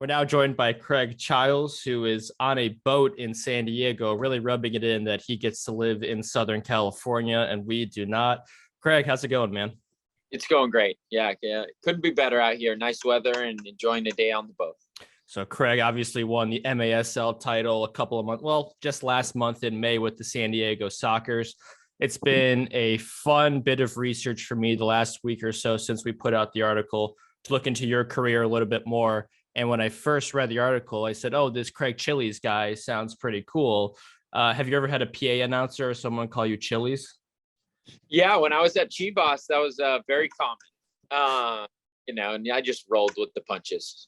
We're now joined by Kraig Chiles, who is on a boat in San Diego, really rubbing it in that he gets to live in Southern California and we do not. Kraig, how's it going, man? It's going great. Yeah. Couldn't be better out here. Nice weather and enjoying the day on the boat. So Kraig obviously won the MASL title a couple of months, well, just last month in May with the San Diego Stalkers. It's been a fun bit of research for me the last week or so since we put out the article to look into your career a little bit more. And when I first read the article, I said, oh, this Kraig Chiles guy sounds pretty cool. Have you ever had a PA announcer or someone call you Chiles? Yeah, when I was at Chivas, that was very common. And I just rolled with the punches.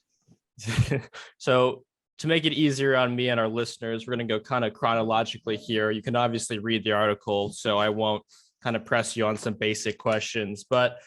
So to make it easier on me and our listeners, we're going to go kind of chronologically here. You can obviously read the article, so I won't kind of press you on some basic questions. But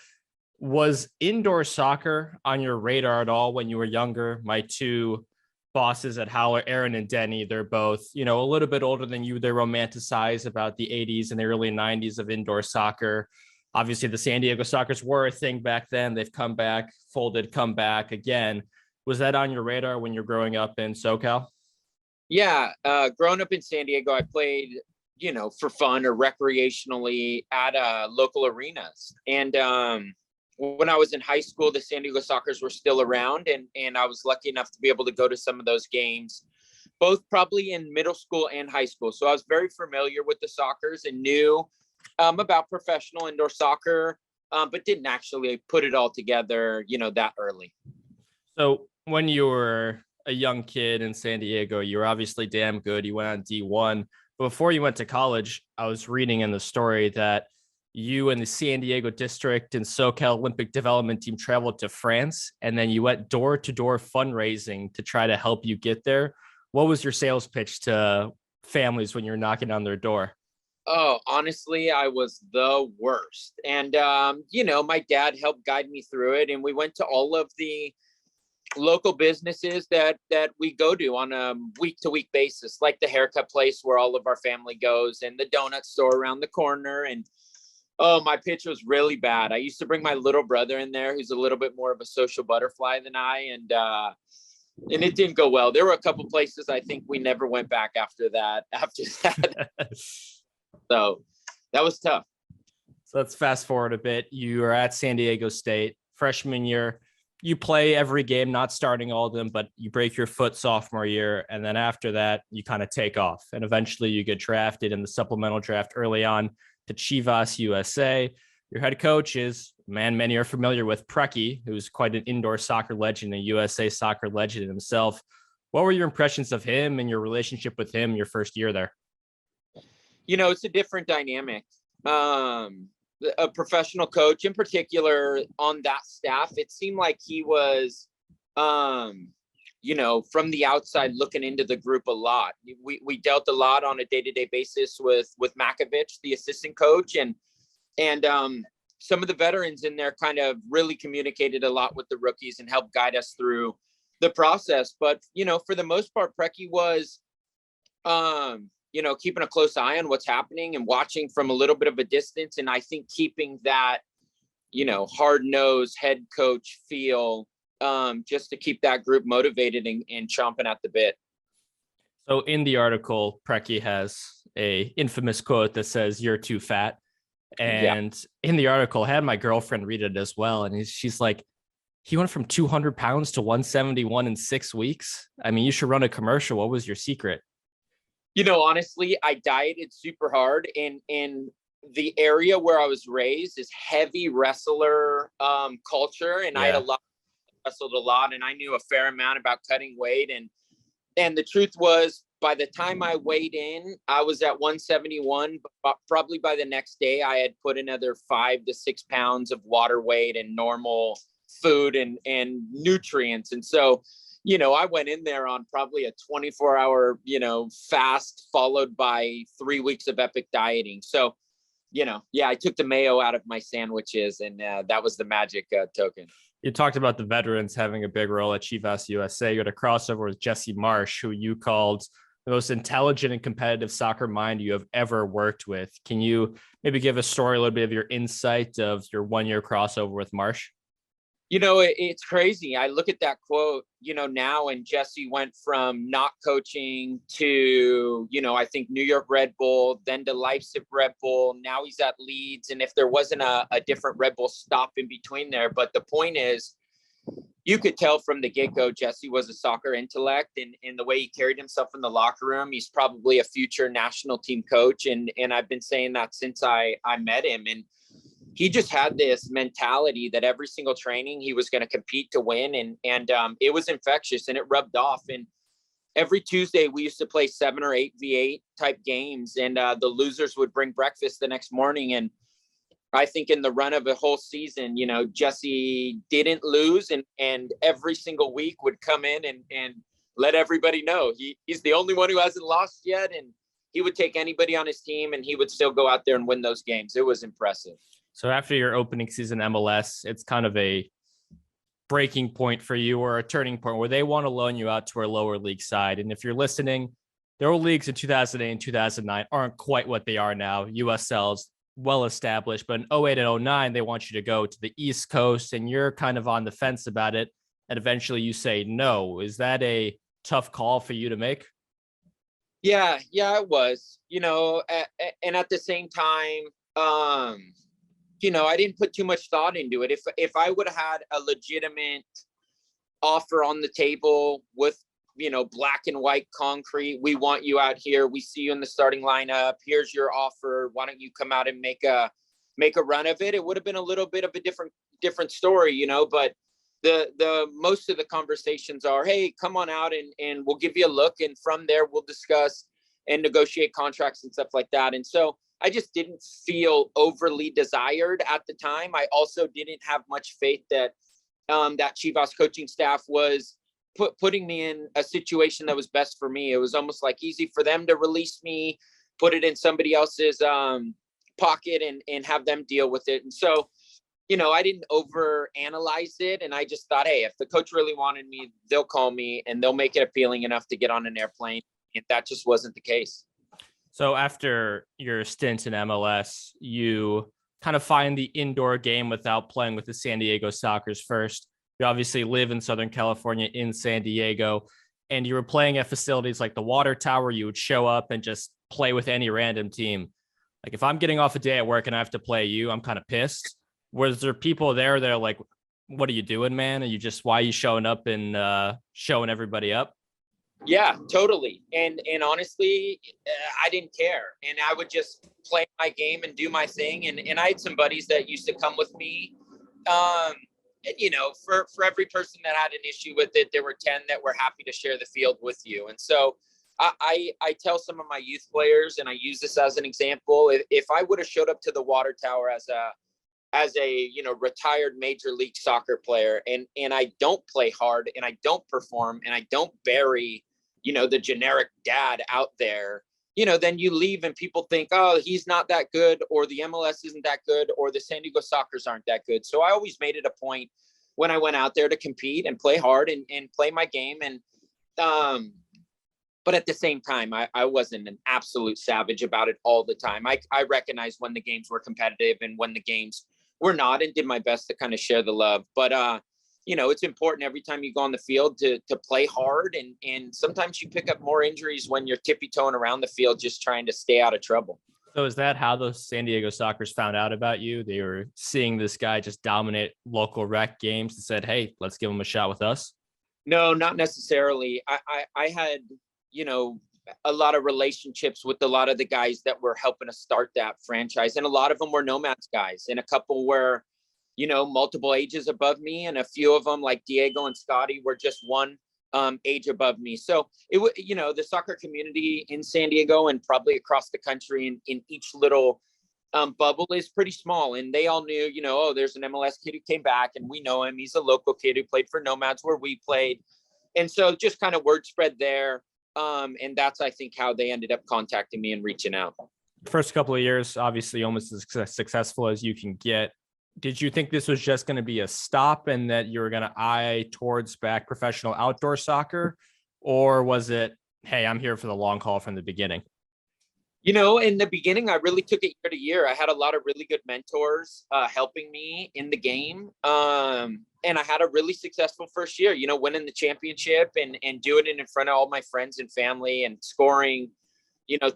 was indoor soccer on your radar at all when you were younger? My two bosses at Howler, Aaron and Denny, they're both, a little bit older than you. They romanticize about the 80s and the early 90s of indoor soccer. Obviously, the San Diego Stalkers were a thing back then. They've come back, folded, come back again. Was that on your radar when you're growing up in SoCal? Yeah. Growing up in San Diego, I played, for fun or recreationally at local arenas. And when I was in high school, the San Diego Stalkers were still around, and I was lucky enough to be able to go to some of those games, both probably in middle school and high school. So I was very familiar with the Stalkers and knew about professional indoor soccer, but didn't actually put it all together, that early. So when you were a young kid in San Diego, you were obviously damn good. You went on D1. But before you went to college, I was reading in the story that you and the San Diego district and SoCal Olympic development team traveled to France, and then you went door to door fundraising to try to help you get there. What was your sales pitch to families when you're knocking on their door? Oh, honestly, I was the worst. And, my dad helped guide me through it. And we went to all of the local businesses that we go to on a week to week basis, like the haircut place where all of our family goes and the donut store around the corner. And oh, my pitch was really bad. I used to bring my little brother in there, who's a little bit more of a social butterfly than I, and it didn't go well. There were a couple places I think we never went back after that. So that was tough. So let's fast forward a bit. You are at San Diego State freshman year. You play every game, not starting all of them, but you break your foot sophomore year. And then after that, you kind of take off. And eventually you get drafted in the supplemental draft early on to Chivas USA. Your head coach is a man many are familiar with, Preki, who's quite an indoor soccer legend, a USA soccer legend himself. What were your impressions of him and your relationship with him your first year there? It's a different dynamic. A professional coach in particular on that staff, it seemed like he was, from the outside looking into the group a lot. We dealt a lot on a day-to-day basis with Makovich, the assistant coach, and some of the veterans in there kind of really communicated a lot with the rookies and helped guide us through the process. But, for the most part, Preki was, keeping a close eye on what's happening and watching from a little bit of a distance. And I think keeping that, hard-nosed head coach feel, just to keep that group motivated and chomping at the bit. So in the article, Preki has a infamous quote that says, "You're too fat." And in the article, I had my girlfriend read it as well. And she's like, he went from 200 pounds to 171 in 6 weeks. I mean, you should run a commercial. What was your secret? Honestly, I dieted super hard, and in the area where I was raised is heavy wrestler culture. And I had wrestled a lot, and I knew a fair amount about cutting weight. And the truth was, by the time I weighed in, I was at 171, but probably by the next day I had put another 5 to 6 pounds of water weight and normal food and nutrients. And so, I went in there on probably a 24-hour, fast followed by 3 weeks of epic dieting. So, I took the mayo out of my sandwiches, and that was the magic token. You talked about the veterans having a big role at Chivas USA. You had a crossover with Jesse Marsh, who you called the most intelligent and competitive soccer mind you have ever worked with. Can you maybe give a story, a little bit of your insight of your 1 year crossover with Marsh? It's crazy. I look at that quote, now, and Jesse went from not coaching to, I think New York Red Bull, then to Leipzig Red Bull. Now he's at Leeds. And if there wasn't a different Red Bull stop in between there, but the point is, you could tell from the get-go, Jesse was a soccer intellect, and in the way he carried himself in the locker room, he's probably a future national team coach. And I've been saying that since I met him. And he just had this mentality that every single training he was going to compete to win. And it was infectious, and it rubbed off. And every Tuesday we used to play 7 or 8 V8 type games, and the losers would bring breakfast the next morning. And I think in the run of a whole season, Jesse didn't lose, and every single week would come in and let everybody know he's the only one who hasn't lost yet. And he would take anybody on his team, and he would still go out there and win those games. It was impressive. So after your opening season MLS, it's kind of a breaking point for you, or a turning point where they want to loan you out to a lower league side. And if you're listening, their old leagues in 2008 and 2009 aren't quite what they are now. USL's well established, but in 08 and 09, they want you to go to the East Coast, and you're kind of on the fence about it. And eventually you say no. Is that a tough call for you to make? Yeah, it was, and at the same time, I didn't put too much thought into it. If I would have had a legitimate offer on the table with, black and white concrete, we want you out here, we see you in the starting lineup, here's your offer, why don't you come out and make a run of it, it would have been a little bit of a different story, but the most of the conversations are, hey, come on out and we'll give you a look, and from there we'll discuss and negotiate contracts and stuff like that. And so I just didn't feel overly desired at the time. I also didn't have much faith that that Chivas coaching staff was putting me in a situation that was best for me. It was almost like easy for them to release me, put it in somebody else's pocket, and have them deal with it. And so, I didn't over analyze it. And I just thought, hey, if the coach really wanted me, they'll call me and they'll make it appealing enough to get on an airplane. And that just wasn't the case. So after your stint in MLS, you kind of find the indoor game without playing with the San Diego Stalkers first. You obviously live in Southern California in San Diego, and you were playing at facilities like the Water Tower. You would show up and just play with any random team. Like, if I'm getting off a day at work and I have to play you, I'm kind of pissed. Was there people there that are like, what are you doing, man? Are you just, why are you showing up and showing everybody up? Yeah, totally. And honestly, I didn't care. And I would just play my game and do my thing. And I had some buddies that used to come with me. And, for every person that had an issue with it, there were 10 that were happy to share the field with you. And so I tell some of my youth players, and I use this as an example, if I would have showed up to the Water Tower as a retired Major League Soccer player, and I don't play hard, and I don't perform, and I don't bury the generic dad out there, then you leave and people think, oh, he's not that good, or the MLS isn't that good, or the San Diego Stalkers aren't that good. So I always made it a point when I went out there to compete and play hard and play my game. And but at the same time, I wasn't an absolute savage about it all the time. I recognized when the games were competitive and when the games were not, and did my best to kind of share the love. But it's important every time you go on the field to play hard. And sometimes you pick up more injuries when you're tippy-toeing around the field, just trying to stay out of trouble. So is that how the San Diego Stalkers found out about you? They were seeing this guy just dominate local rec games and said, hey, let's give him a shot with us? No, not necessarily. I had, a lot of relationships with a lot of the guys that were helping us start that franchise. And a lot of them were Nomads guys, and a couple were, multiple ages above me. And a few of them, like Diego and Scotty, were just one age above me. So it would, the soccer community in San Diego and probably across the country in each little bubble is pretty small. And they all knew, oh, there's an MLS kid who came back and we know him. He's a local kid who played for Nomads where we played. And so just kind of word spread there. And that's, I think, how they ended up contacting me and reaching out. First couple of years, obviously almost as successful as you can get. Did you think this was just going to be a stop and that you were going to eye towards back professional outdoor soccer? Or was it, hey, I'm here for the long haul from the beginning? In the beginning, I really took it year to year. I had a lot of really good mentors helping me in the game. And I had a really successful first year, winning the championship and doing it in front of all my friends and family and scoring,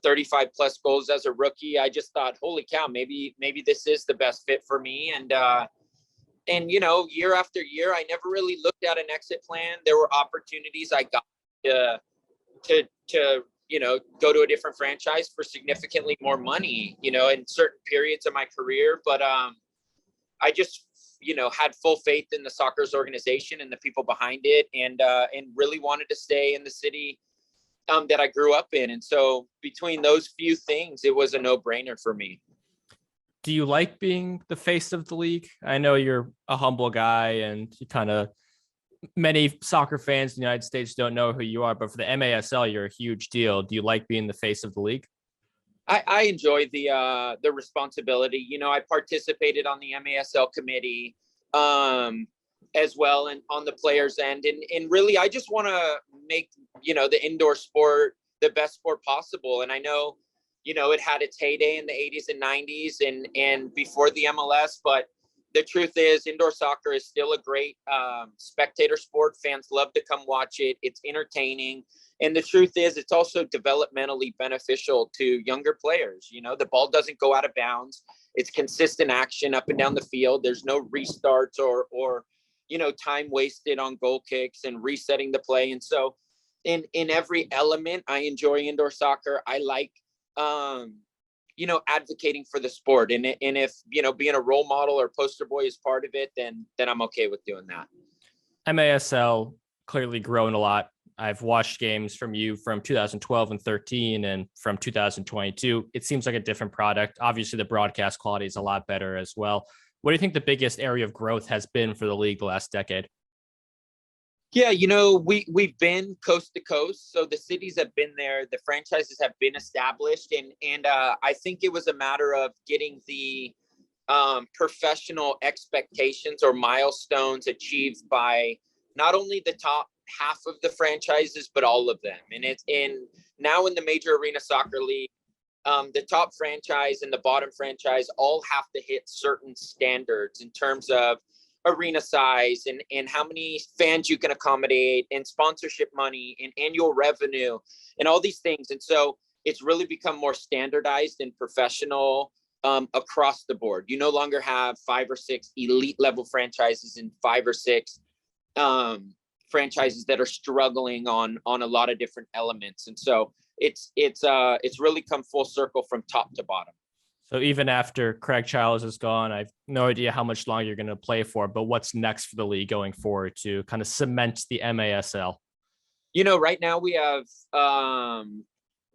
35 plus goals as a rookie. I just thought, holy cow, maybe this is the best fit for me. And year after year, I never really looked at an exit plan. There were opportunities I got to go to a different franchise for significantly more money, in certain periods of my career. But I just, had full faith in the Stalkers organization and the people behind it, and really wanted to stay in the city that I grew up in. And so between those few things, it was a no-brainer for me. Do you like being the face of the league? I know you're a humble guy and you kind of, many soccer fans in the United States don't know who you are, but for the MASL, you're a huge deal. Do you like being the face of the league? I enjoy the responsibility. I participated on the MASL committee as well, and on the players end. And really, I just want to make, the indoor sport the best sport possible. And I know, it had its heyday in the 80s and 90s and before the MLS, but the truth is indoor soccer is still a great spectator sport. Fans love to come watch it. It's entertaining. And the truth is it's also developmentally beneficial to younger players. The ball doesn't go out of bounds. It's consistent action up and down the field. There's no restarts or time wasted on goal kicks and resetting the play. And so in every element, I enjoy indoor soccer. I like, advocating for the sport. And if, being a role model or poster boy is part of it, then I'm okay with doing that. MASL clearly grown a lot. I've watched games from you from 2012 and 13 and from 2022. It seems like a different product. Obviously, the broadcast quality is a lot better as well. What do you think the biggest area of growth has been for the league the last decade? Yeah, we've been coast to coast. So the cities have been there, the franchises have been established. And I think it was a matter of getting the professional expectations or milestones achieved by not only the top half of the franchises, but all of them. And it's now in the Major Arena Soccer League, the top franchise and the bottom franchise all have to hit certain standards in terms of arena size and how many fans you can accommodate and sponsorship money and annual revenue and all these things. And so it's really become more standardized and professional across the board. You no longer have 5 or 6 elite level franchises and 5 or 6 franchises that are struggling on a lot of different elements. And so it's really come full circle from top to bottom. So even after Kraig Chiles is gone, I have no idea how much longer you're going to play for, but what's next for the league going forward to kind of cement the MASL? Right now we have,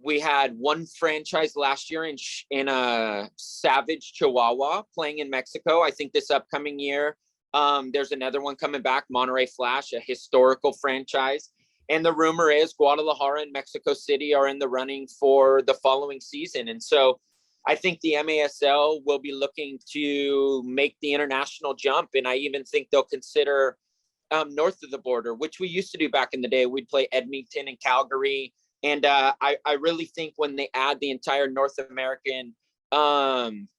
we had one franchise last year in a Savage, Chihuahua, playing in Mexico. I think this upcoming year, there's another one coming back, Monterrey Flash, a historical franchise. And the rumor is Guadalajara and Mexico City are in the running for the following season. And so I think the MASL will be looking to make the international jump. And I even think they'll consider north of the border, which we used to do back in the day. We'd play Edmonton and Calgary. And I really think when they add the entire North American, talent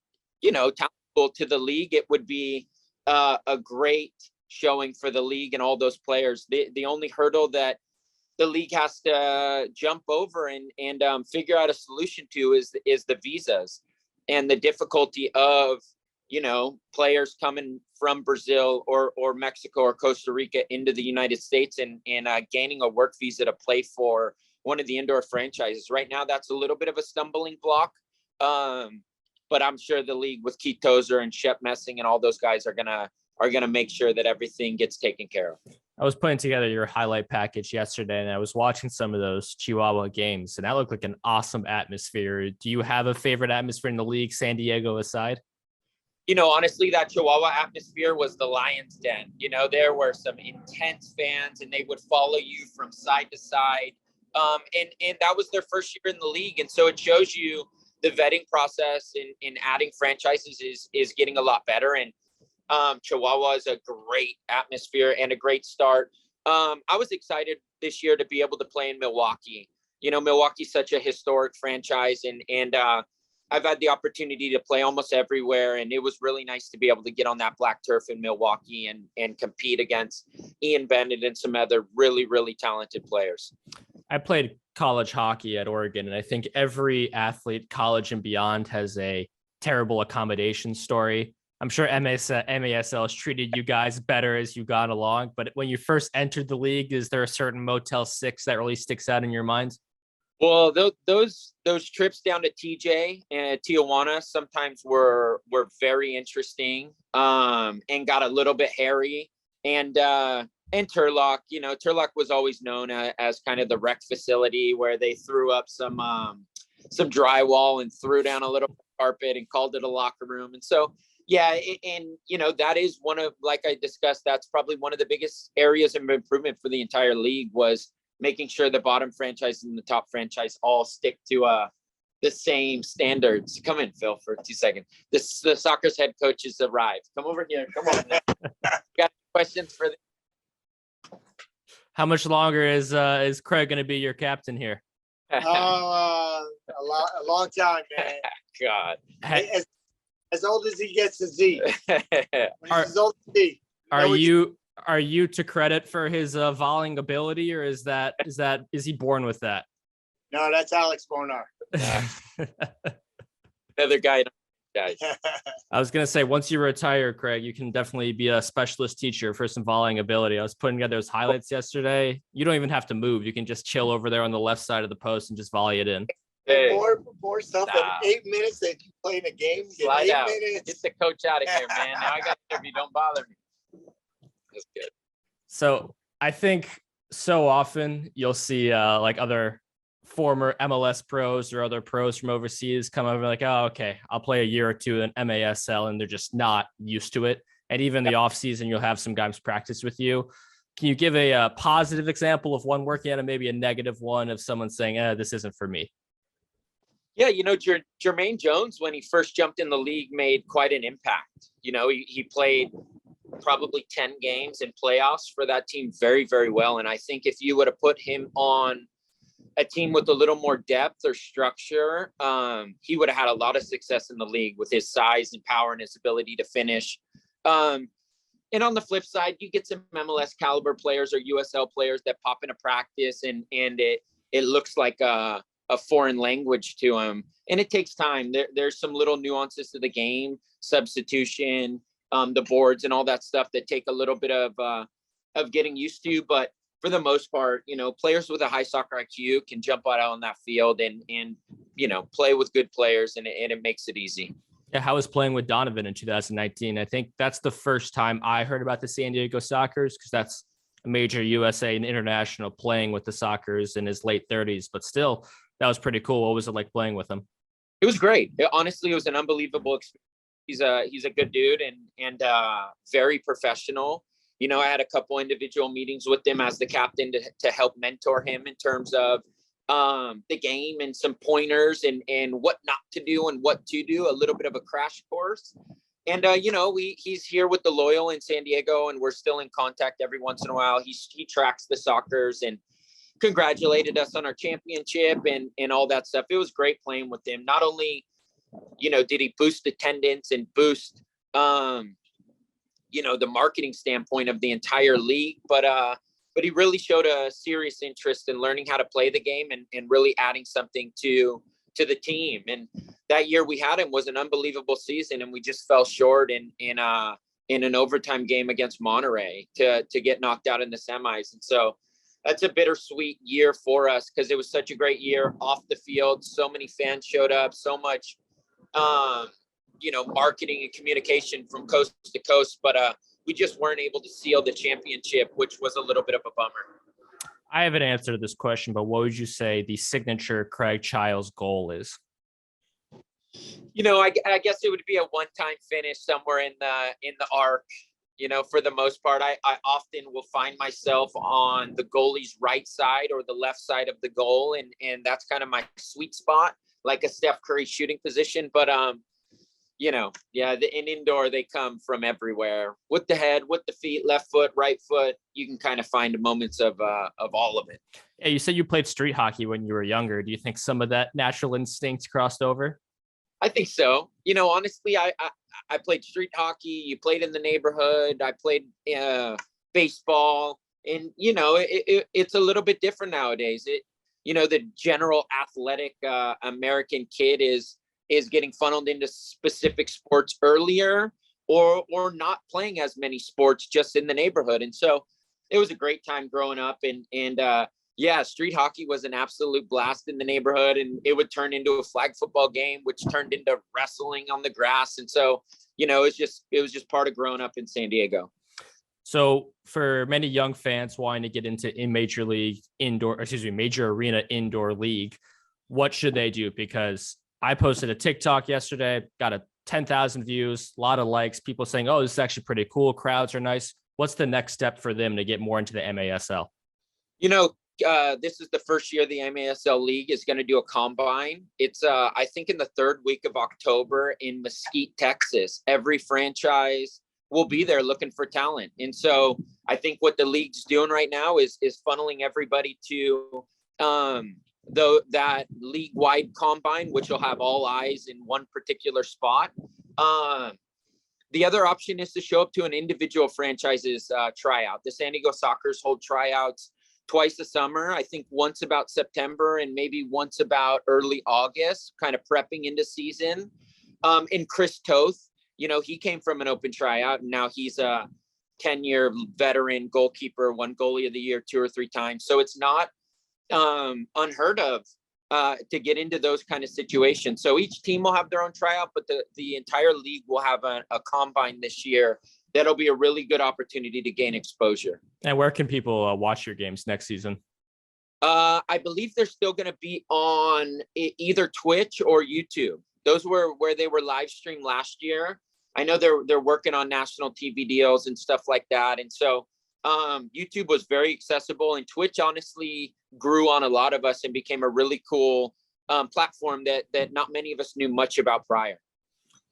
pool to the league, it would be a great showing for the league and all those players. The only hurdle that the league has to jump over and figure out a solution to is the visas and the difficulty of, players coming from Brazil or Mexico or Costa Rica into the United States and gaining a work visa to play for one of the indoor franchises. Right now, that's a little bit of a stumbling block. But I'm sure the league with Keith Tozer and Shep Messing and all those guys are gonna make sure that everything gets taken care of. I was putting together your highlight package yesterday and I was watching some of those Chihuahua games and that looked like an awesome atmosphere. Do you have a favorite atmosphere in the league, San Diego aside? Honestly, that Chihuahua atmosphere was the Lions' Den. There were some intense fans and they would follow you from side to side. And that was their first year in the league. And so it shows you the vetting process in adding franchises is getting a lot better. And Chihuahua is a great atmosphere and a great start. I was excited this year to be able to play in Milwaukee. Milwaukee's such a historic franchise, and I've had the opportunity to play almost everywhere, and it was really nice to be able to get on that black turf in Milwaukee and compete against Ian Bennett and some other really, really talented players. I played college hockey at Oregon, and I think every athlete, college and beyond, has a terrible accommodation story. I'm sure MASL has treated you guys better as you got along, but when you first entered the league, is there a certain Motel 6 that really sticks out in your mind? Well, those trips down to TJ and Tijuana sometimes were very interesting, and got a little bit hairy. And Turlock, Turlock was always known as kind of the rec facility where they threw up some drywall and threw down a little carpet and called it a locker room. And so, yeah, and that is one of, like I discussed, that's probably one of the biggest areas of improvement for the entire league, was making sure the bottom franchise and the top franchise all stick to the same standards. Come in, Phil, for 2 seconds. The Stalkers head coach has arrived. Come over here. Come on. Got questions for the... How much longer is Kraig going to be your captain here? A long time, man. God. As old as he gets to Z. As old as Z. Are you to credit for his volleying ability, or is he born with that? No, that's Alex Bonar. Another guy. I was gonna say, once you retire, Kraig, you can definitely be a specialist teacher for some volleying ability. I was putting together those highlights yesterday. You don't even have to move. You can just chill over there on the left side of the post and just volley it in. Hey, more stuff than 8 minutes that you play in a game. Slide out. Minutes. Get the coach out of here, man. Now I got to interview. Don't bother me. That's good. So I think so often you'll see like other former MLS pros or other pros from overseas come over like, oh, okay, I'll play a year or two in MASL, and they're just not used to it. And even the off season, you'll have some guys practice with you. Can you give a positive example of one working out and maybe a negative one of someone saying, this isn't for me? Yeah, Jermaine Jones, when he first jumped in the league, made quite an impact. He played probably 10 games in playoffs for that team very, very well. And I think if you would have put him on a team with a little more depth or structure, he would have had a lot of success in the league with his size and power and his ability to finish. And on the flip side, you get some MLS caliber players or USL players that pop into practice and it looks like a foreign language to them. And it takes time. There's some little nuances to the game, substitution, the boards and all that stuff that take a little bit of getting used to. But for the most part, players with a high soccer IQ can jump out on that field and play with good players, and it makes it easy. Yeah, how was playing with Donovan in 2019? I think that's the first time I heard about the San Diego Stalkers, because that's a major USA and international playing with the Stalkers in his late 30s. But still, that was pretty cool. What was it like playing with him? It was great. Honestly, it was an unbelievable experience. He's a good dude and very professional. I had a couple individual meetings with him as the captain to help mentor him in terms of the game and some pointers and what not to do and what to do, a little bit of a crash course. And, he's here with the Loyal in San Diego, and we're still in contact every once in a while. He tracks the Stalkers and congratulated us on our championship and all that stuff. It was great playing with him. Not only, did he boost attendance and boost, the marketing standpoint of the entire league, but he really showed a serious interest in learning how to play the game and really adding something to the team. And that year we had him was an unbelievable season, and we just fell short in an overtime game against Monterey to get knocked out in the semis. And so that's a bittersweet year for us, because it was such a great year off the field. So many fans showed up, so much, marketing and communication from coast to coast, but we just weren't able to seal the championship, which was a little bit of a bummer. I have an answer to this question, but what would you say the signature Kraig Chiles goal is? I guess it would be a one-time finish somewhere in the arc. For the most part, I often will find myself on the goalie's right side or the left side of the goal, and that's kind of my sweet spot, like a Steph Curry shooting position. But in indoor, they come from everywhere, with the head, with the feet, left foot, right foot. You can kind of find moments of all of it. Yeah, you said you played street hockey when you were younger. Do you think some of that natural instinct crossed over? I think so. Honestly, I played street hockey. You played in the neighborhood. I played baseball, and it's a little bit different nowadays. The general athletic American kid is getting funneled into specific sports earlier, or not playing as many sports just in the neighborhood. And so it was a great time growing up, and street hockey was an absolute blast in the neighborhood, and it would turn into a flag football game, which turned into wrestling on the grass. And so, it was just part of growing up in San Diego. So for many young fans wanting to get into major arena indoor league, what should they do? Because I posted a TikTok yesterday, got 10,000 views, a lot of likes, people saying, oh, this is actually pretty cool. Crowds are nice. What's the next step for them to get more into the MASL? This is the first year the MASL League is going to do a combine. It's, I think, in the third week of October in Mesquite, Texas. Every franchise will be there looking for talent. And so I think what the league's doing right now is funneling everybody to that league-wide combine, which will have all eyes in one particular spot. The other option is to show up to an individual franchise's tryout. The San Diego Stalkers hold tryouts twice a summer, I think once about September and maybe once about early August, kind of prepping into season. And Chris Toth, he came from an open tryout, and now he's a 10-year veteran goalkeeper, won goalie of the year 2 or 3 times. So it's not unheard of to get into those kind of situations. So each team will have their own tryout, but the entire league will have a combine this year. That'll be a really good opportunity to gain exposure. And where can people watch your games next season? I believe they're still going to be on either Twitch or YouTube. Those were where they were live streamed last year. I know they're working on national TV deals and stuff like that. And so YouTube was very accessible, and Twitch honestly grew on a lot of us and became a really cool platform that not many of us knew much about prior.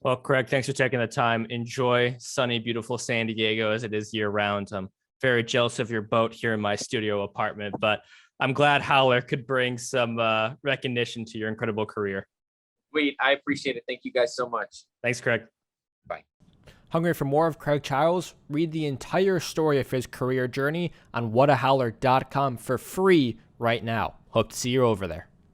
Well, Kraig, thanks for taking the time. Enjoy sunny, beautiful San Diego as it is year round. I'm very jealous of your boat here in my studio apartment, but I'm glad Howler could bring some recognition to your incredible career. Sweet. I appreciate it. Thank you guys so much. Thanks, Kraig. Bye. Hungry for more of Kraig Chiles? Read the entire story of his career journey on whatahowler.com for free right now. Hope to see you over there.